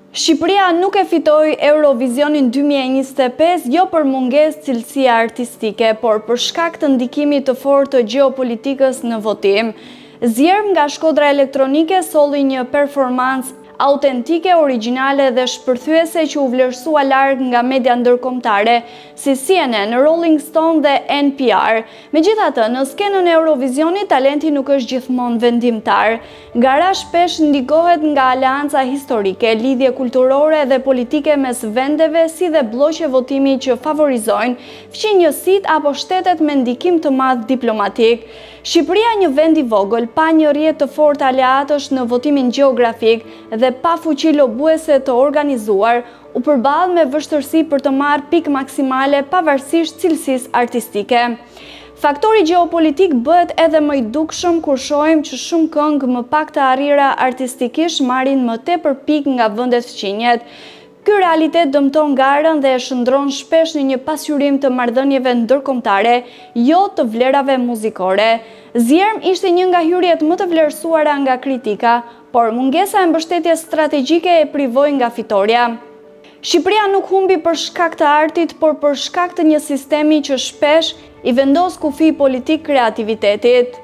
Shqipëria nuk e fitoi Eurovisionin 2025 jo për mungesë cilësie artistike, por për shkak të ndikimit të fortë të gjeopolitikës në votim. Zgjerm nga shkodra elektronike solli një performancë autentike, origjinale dhe shpërthyese që u vlerësua larg nga media ndërkombëtare si CNN, Rolling Stone dhe NPR. Megjithatë, në skenën e Eurovisionit talenti nuk është gjithmonë vendimtar. Gara shpesh ndikohet nga aleanca historike, lidhje kulturore dhe politike mes vendeve, si dhe blloqe votimi që favorizojnë fqinjësitë apo shtetet me ndikim të madh diplomatik. Shqipëria, një vend i vogël, pa një rrjet të fortë aleatësh në votimin gjeografik dhe pa fuqi lobuese të organizuar, u përball me vështirësi për të marrë pikë maksimale pavarësisht cilësisë artistike. Faktori gjeopolitik bëhet edhe më i dukshëm kur shohim që shumë këngë më pak të arrira artistikisht marrin më tepër pikë nga vendet fqinjet. Ky realitet dëmton garën dhe e shndron shpesh në një pasqyrim të marrëdhënieve ndërkombëtare, jo të vlerave muzikore. Zgjerm ishte një nga hyrjet më të vlerësuara nga kritika, por mungesa e mbështetjes strategjike e privoi nga fitoria. Shqipëria nuk humbi për shkak të artit, por për shkak të një sistemi që shpesh i vendos kufi politik kreativitetit.